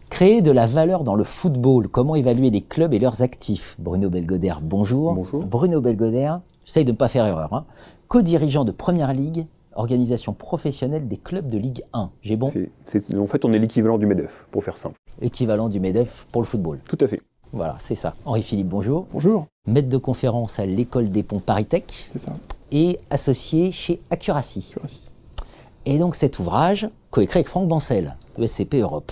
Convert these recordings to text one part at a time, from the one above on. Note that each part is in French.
Créer de la valeur dans le football, comment évaluer les clubs et leurs actifs? Bruno Belgodère, bonjour. Bonjour. Bruno Belgodère, j'essaye de ne pas faire erreur, hein. Co-dirigeant de Première Ligue, organisation professionnelle des clubs de Ligue 1. J'ai bon? En fait, on est l'équivalent du MEDEF, pour faire simple. Équivalent du MEDEF pour le football. Tout à fait. Voilà, c'est ça. Henri-Philippe, bonjour. Bonjour. Maître de conférence à l'École des Ponts Paris-Tech. C'est ça. Et associé chez Accuracy. Accuracy. Et donc cet ouvrage, coécrit avec Franck Bancel, ESCP Europe.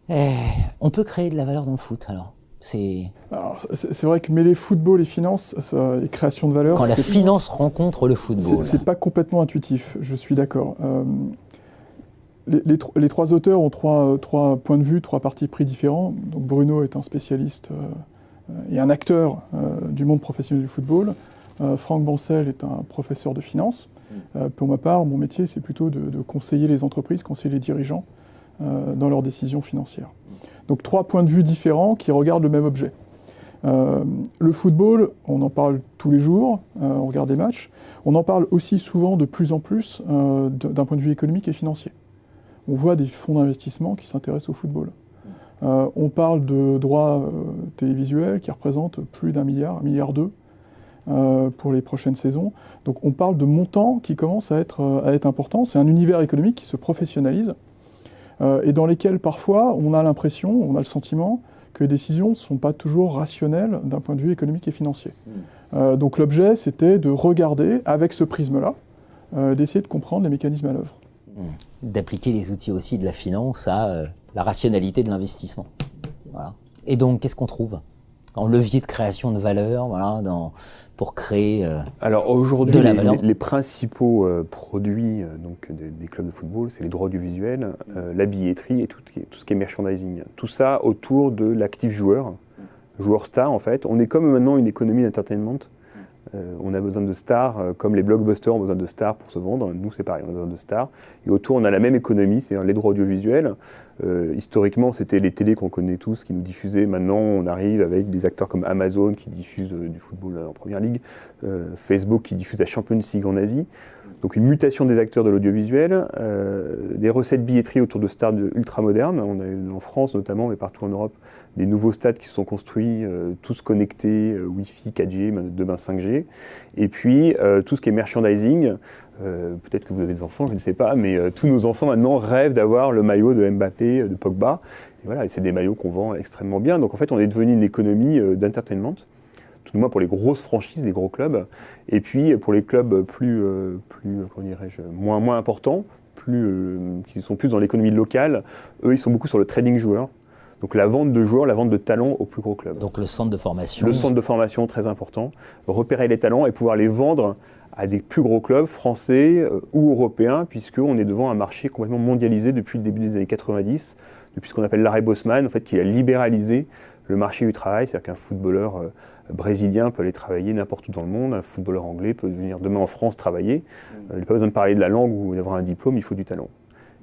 On peut créer de la valeur dans le foot, alors c'est vrai que mêler football et finance et création de valeur... Quand la finance rencontre le football. C'est pas complètement intuitif, je suis d'accord. Les trois auteurs ont trois points de vue, trois partis pris différents. Donc Bruno est un spécialiste et un acteur du monde professionnel du football. Franck Bancel est un professeur de finance. Pour ma part, mon métier, c'est plutôt de conseiller les entreprises, conseiller les dirigeants dans leurs décisions financières. Donc trois points de vue différents qui regardent le même objet. Le football, on en parle tous les jours, on regarde des matchs. On en parle aussi souvent de plus en plus d'un point de vue économique et financier. On voit des fonds d'investissement qui s'intéressent au football. On parle de droits télévisuels qui représentent plus d'1 milliard, 1,2 milliard pour les prochaines saisons. Donc on parle de montants qui commencent à être importants. C'est un univers économique qui se professionnalise et dans lesquels parfois on a l'impression, on a le sentiment que les décisions ne sont pas toujours rationnelles d'un point de vue économique et financier. Donc l'objet, c'était de regarder avec ce prisme-là, d'essayer de comprendre les mécanismes à l'œuvre. D'appliquer les outils aussi de la finance à la rationalité de l'investissement. Voilà. Et donc, qu'est-ce qu'on trouve en levier de création de valeur, voilà, pour créer Alors aujourd'hui, de la valeur. les principaux produits des clubs de football, c'est les droits audiovisuels, la billetterie et tout ce qui est merchandising. Tout ça autour de l'actif joueur star en fait. On est comme maintenant une économie d'entertainment. On a besoin de stars, comme les blockbusters ont besoin de stars pour se vendre. Nous, c'est pareil, on a besoin de stars. Et autour, on a la même économie, c'est-à-dire les droits audiovisuels. Historiquement, c'était les télés qu'on connaît tous qui nous diffusaient. Maintenant, on arrive avec des acteurs comme Amazon qui diffusent du football en Première Ligue, Facebook qui diffuse la Champions League en Asie. Donc une mutation des acteurs de l'audiovisuel, des recettes billetterie autour de stars ultra modernes. On a en France notamment, mais partout en Europe, des nouveaux stades qui se sont construits, tous connectés, Wi-Fi, 4G, demain 5G. Et puis tout ce qui est merchandising, peut-être que vous avez des enfants, je ne sais pas, mais tous nos enfants maintenant rêvent d'avoir le maillot de Mbappé, de Pogba. Et voilà, et c'est des maillots qu'on vend extrêmement bien. Donc en fait, on est devenu une économie d'entertainment, tout du moins pour les grosses franchises, les gros clubs. Et puis pour les clubs plus comment dirais-je, moins importants, qui sont plus dans l'économie locale, eux, ils sont beaucoup sur le trading joueur. Donc la vente de joueurs, la vente de talents aux plus gros clubs. Donc le centre de formation. Le centre de formation, très important. Repérer les talents et pouvoir les vendre à des plus gros clubs français ou européens, puisqu'on est devant un marché complètement mondialisé depuis le début des années 90, depuis ce qu'on appelle l'arrêt Bosman, en fait, qui a libéralisé le marché du travail. C'est-à-dire qu'un footballeur brésilien peut aller travailler n'importe où dans le monde, un footballeur anglais peut venir demain en France travailler. Il n'a pas besoin de parler de la langue ou d'avoir un diplôme, il faut du talent.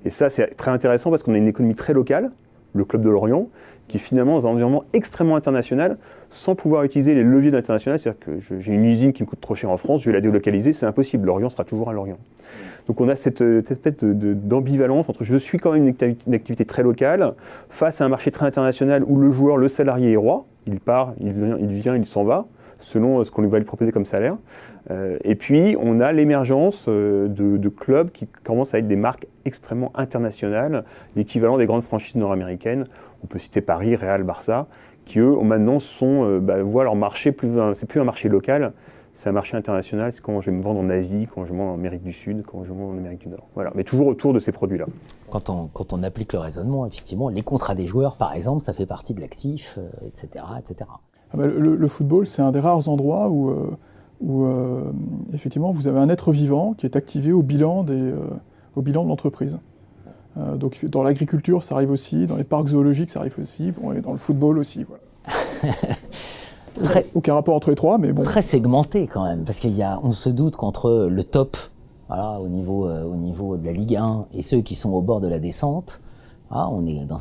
Et ça, c'est très intéressant parce qu'on a une économie très locale, le Club de Lorient, qui finalement dans un environnement extrêmement international, sans pouvoir utiliser les leviers d'international. C'est-à-dire que j'ai une usine qui me coûte trop cher en France, je vais la délocaliser, c'est impossible. Lorient sera toujours à Lorient. Donc on a cette espèce d'ambivalence entre je suis quand même une activité très locale, face à un marché très international où le joueur, le salarié est roi, il part, il vient, il s'en va, selon ce qu'on va lui proposer comme salaire. Et puis, on a l'émergence de clubs qui commencent à être des marques extrêmement internationales, l'équivalent des grandes franchises nord-américaines. On peut citer Paris, Real, Barça, qui eux, maintenant, voient leur marché, c'est plus un marché local, c'est un marché international. C'est quand je vais me vendre en Asie, quand je me vends en Amérique du Sud, quand je me vends en Amérique du Nord. Voilà. Mais toujours autour de ces produits-là. Quand on applique le raisonnement, effectivement, les contrats des joueurs, par exemple, ça fait partie de l'actif, etc., etc. Le football, c'est un des rares endroits où effectivement, vous avez un être vivant qui est activé au bilan de l'entreprise. Donc dans l'agriculture, ça arrive aussi, dans les parcs zoologiques, ça arrive aussi, et dans le football aussi. Voilà. Aucun rapport entre les trois, mais bon. Très segmenté quand même, parce on se doute qu'entre le top, voilà, au niveau de la Ligue 1, et ceux qui sont au bord de la descente, Ah, on est dans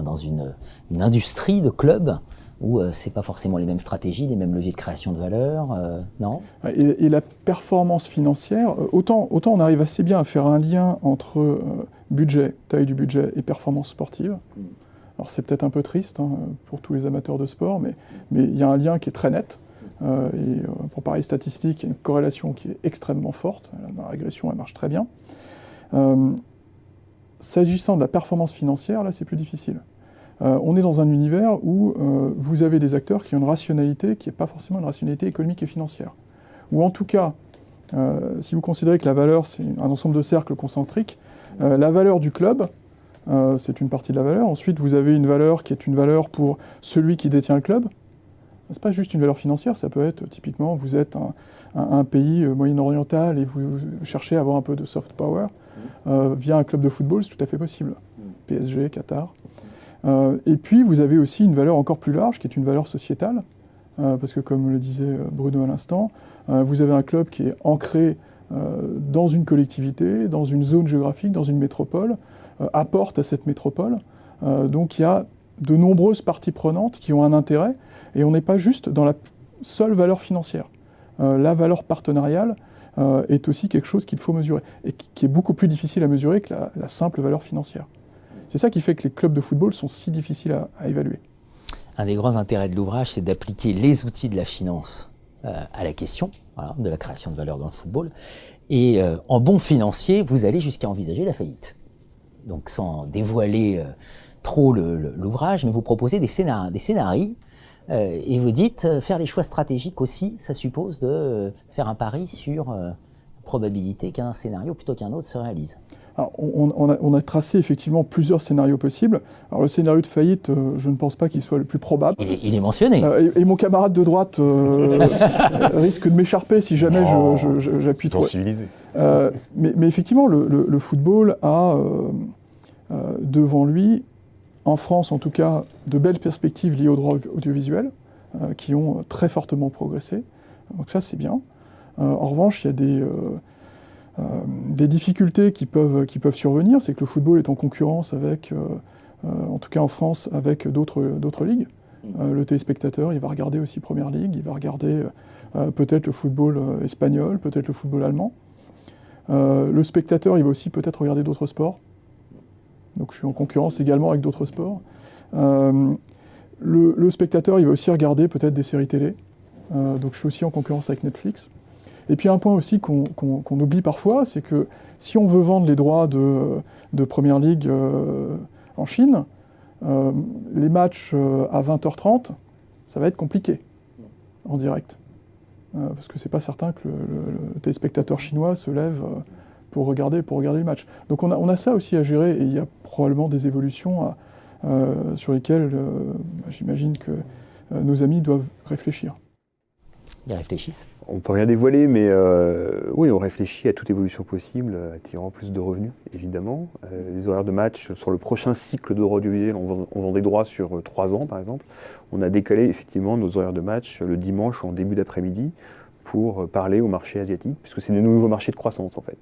dans une industrie de clubs où c'est pas forcément les mêmes stratégies, les mêmes leviers de création de valeur, non? Et la performance financière, autant on arrive assez bien à faire un lien entre budget, taille du budget et performance sportive. Alors c'est peut-être un peu triste pour tous les amateurs de sport, mais il y a un lien qui est très net. Pour parler statistique, il y a une corrélation qui est extrêmement forte. La régression, elle marche très bien. S'agissant de la performance financière, là, c'est plus difficile. On est dans un univers où vous avez des acteurs qui ont une rationalité qui n'est pas forcément une rationalité économique et financière. Ou en tout cas, si vous considérez que la valeur, c'est un ensemble de cercles concentriques, la valeur du club, c'est une partie de la valeur. Ensuite, vous avez une valeur qui est une valeur pour celui qui détient le club. Ce n'est pas juste une valeur financière, ça peut être typiquement, vous êtes un pays moyen-oriental et vous cherchez à avoir un peu de soft power. Via un club de football, c'est tout à fait possible. PSG, Qatar. Et puis, vous avez aussi une valeur encore plus large, qui est une valeur sociétale, parce que comme le disait Bruno à l'instant, vous avez un club qui est ancré dans une collectivité, dans une zone géographique, dans une métropole, apporte à cette métropole. Donc, il y a de nombreuses parties prenantes qui ont un intérêt, et on n'est pas juste dans la seule valeur financière. La valeur partenariale est aussi quelque chose qu'il faut mesurer, et qui est beaucoup plus difficile à mesurer que la simple valeur financière. C'est ça qui fait que les clubs de football sont si difficiles à évaluer. Un des grands intérêts de l'ouvrage, c'est d'appliquer les outils de la finance à la question de la création de valeur dans le football. Et en bon financier, vous allez jusqu'à envisager la faillite. Donc sans dévoiler trop l'ouvrage, mais vous proposez des scénarios et vous dites faire des choix stratégiques aussi, ça suppose de faire un pari sur la probabilité qu'un scénario plutôt qu'un autre se réalise. Alors, on a tracé effectivement plusieurs scénarios possibles. Alors le scénario de faillite, je ne pense pas qu'il soit le plus probable. Il est mentionné. Et mon camarade de droite risque de m'écharper si jamais j'appuie trop. Civilisé. Mais effectivement, le football a devant lui, en France en tout cas, de belles perspectives liées au droit audiovisuel qui ont très fortement progressé. Donc ça, c'est bien. En revanche, il y a des difficultés qui peuvent survenir, c'est que le football est en concurrence avec, en tout cas en France, avec d'autres ligues. Le téléspectateur, il va regarder aussi Première Ligue, il va regarder peut-être le football espagnol, peut-être le football allemand. Le spectateur, il va aussi peut-être regarder d'autres sports. Donc je suis en concurrence également avec d'autres sports. Le spectateur, il va aussi regarder peut-être des séries télé. Donc je suis aussi en concurrence avec Netflix. Et puis un point aussi qu'on oublie parfois, c'est que si on veut vendre les droits de Première Ligue en Chine, les matchs à 20h30, ça va être compliqué en direct. Parce que c'est pas certain que le téléspectateur chinois se lève pour regarder le match. Donc on a ça aussi à gérer, et il y a probablement des évolutions sur lesquelles j'imagine que nos amis doivent réfléchir. Ils réfléchissent. On peut rien dévoiler, mais oui, on réfléchit à toute évolution possible, attirant plus de revenus, évidemment. Les horaires de match, sur le prochain cycle de droits audiovisuels, on vend des droits sur 3 ans, par exemple. On a décalé effectivement nos horaires de match le dimanche en début d'après-midi pour parler au marché asiatique, puisque c'est des nouveaux marchés de croissance, en fait.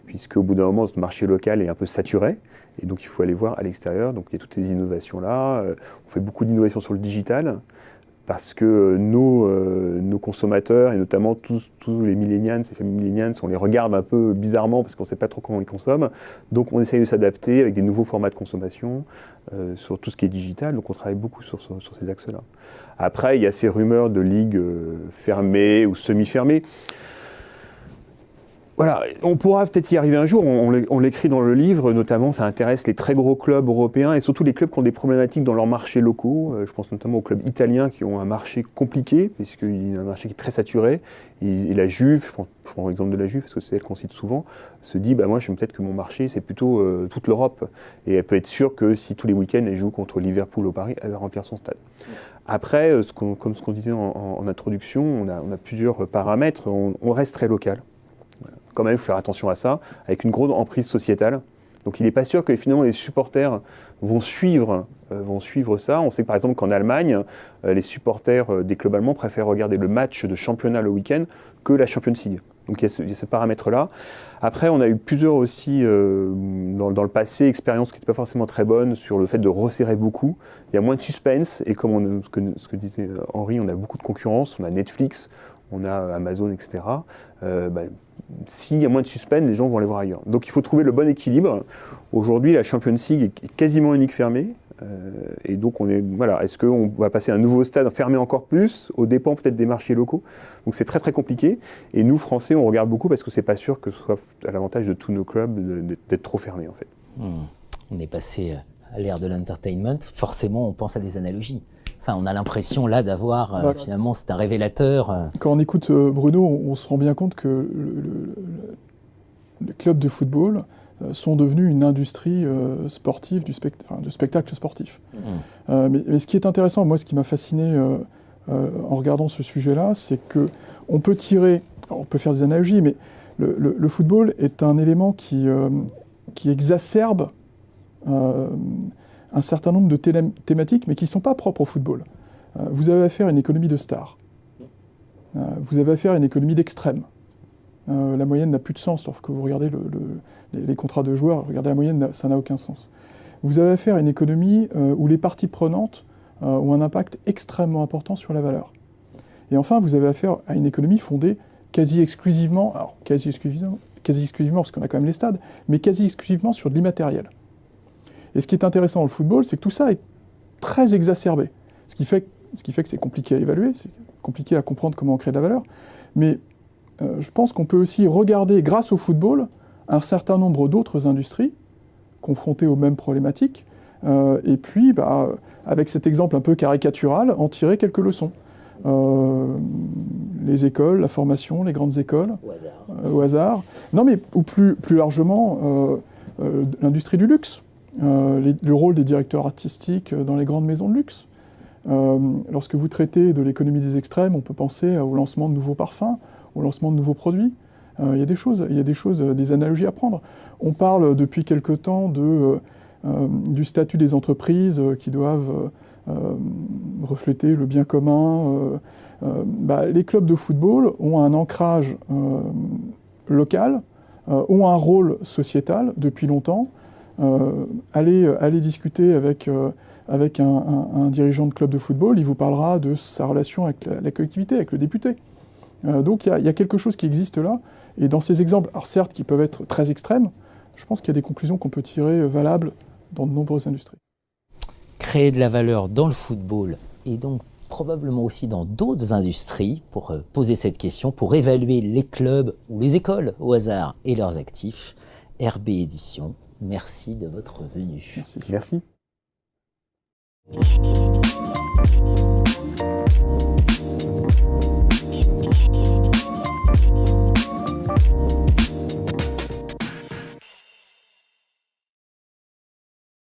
Puisqu'au bout d'un moment, notre marché local est un peu saturé, et donc il faut aller voir à l'extérieur. Donc il y a toutes ces innovations-là. On fait beaucoup d'innovations sur le digital, parce que nos consommateurs, et notamment tous les millennials, ces familles millennials, on les regarde un peu bizarrement parce qu'on ne sait pas trop comment ils consomment. Donc on essaye de s'adapter avec des nouveaux formats de consommation sur tout ce qui est digital. Donc on travaille beaucoup sur ces axes-là. Après, il y a ces rumeurs de ligues fermées ou semi-fermées. Voilà, on pourra peut-être y arriver un jour, on l'écrit dans le livre, notamment ça intéresse les très gros clubs européens et surtout les clubs qui ont des problématiques dans leurs marchés locaux. Je pense notamment aux clubs italiens qui ont un marché compliqué, puisqu'il y a un marché qui est très saturé. Et la Juve, je prends l'exemple de la Juve, parce que c'est elle qu'on cite souvent, se dit moi je peut-être que mon marché c'est plutôt toute l'Europe. Et elle peut être sûre que si tous les week-ends elle joue contre Liverpool au Paris, elle va remplir son stade. Après, comme ce qu'on disait en introduction, on a plusieurs paramètres, on reste très local. Quand même, il faut faire attention à ça, avec une grosse emprise sociétale. Donc il n'est pas sûr que finalement les supporters vont suivre ça. On sait que par exemple qu'en Allemagne, les supporters des clubs allemands préfèrent regarder le match de championnat le week-end que la Champions League. Donc il y a ce paramètre-là. Après, on a eu plusieurs aussi, dans le passé, expériences qui n'étaient pas forcément très bonnes sur le fait de resserrer beaucoup. Il y a moins de suspense, et comme ce que disait Henri, on a beaucoup de concurrence, on a Netflix, on a Amazon, etc. S'il y a moins de suspense, les gens vont aller voir ailleurs. Donc il faut trouver le bon équilibre. Aujourd'hui, la Champions League est quasiment unique fermée. Et donc, est-ce qu'on va passer à un nouveau stade fermé encore plus, aux dépens peut-être des marchés locaux? Donc c'est très très compliqué. Et nous, Français, on regarde beaucoup parce que c'est pas sûr que ce soit à l'avantage de tous nos clubs d'être trop fermés en fait. On est passé à l'ère de l'entertainment. Forcément, on pense à des analogies. Enfin, on a l'impression là d'avoir, finalement, c'est un révélateur. Quand on écoute Bruno, on se rend bien compte que les clubs de football sont devenus une industrie sportive, de spectacle sportif. Mais ce qui est intéressant, moi, ce qui m'a fasciné en regardant ce sujet-là, c'est qu'on peut tirer, on peut faire des analogies, mais le football est un élément qui exacerbe un certain nombre de thématiques, mais qui ne sont pas propres au football. Vous avez affaire à une économie de stars. Vous avez affaire à une économie d'extrême. La moyenne n'a plus de sens lorsque vous regardez les contrats de joueurs. Regardez la moyenne, ça n'a aucun sens. Vous avez affaire à une économie où les parties prenantes ont un impact extrêmement important sur la valeur. Et enfin, vous avez affaire à une économie fondée quasi exclusivement parce qu'on a quand même les stades, mais quasi exclusivement sur de l'immatériel. Et ce qui est intéressant dans le football, c'est que tout ça est très exacerbé. Ce qui fait que c'est compliqué à évaluer, c'est compliqué à comprendre comment on crée de la valeur. Mais je pense qu'on peut aussi regarder, grâce au football, un certain nombre d'autres industries confrontées aux mêmes problématiques, et puis, avec cet exemple un peu caricatural, en tirer quelques leçons. Les écoles, la formation, les grandes écoles, au hasard. Non, mais ou plus largement, l'industrie du luxe. Le rôle des directeurs artistiques dans les grandes maisons de luxe. Lorsque vous traitez de l'économie des extrêmes, on peut penser au lancement de nouveaux parfums, au lancement de nouveaux produits. Il y a des choses, des analogies à prendre. On parle depuis quelque temps du statut des entreprises qui doivent refléter le bien commun. Les clubs de football ont un ancrage local, ont un rôle sociétal depuis longtemps. Allez discuter avec un dirigeant de club de football, il vous parlera de sa relation avec la collectivité, avec le député. Donc il y a quelque chose qui existe là, et dans ces exemples, alors certes qui peuvent être très extrêmes, je pense qu'il y a des conclusions qu'on peut tirer valables dans de nombreuses industries. Créer de la valeur dans le football et donc probablement aussi dans d'autres industries pour poser cette question, pour évaluer les clubs ou les écoles au hasard et leurs actifs. RB Éditions, merci de votre venue. Merci. Merci.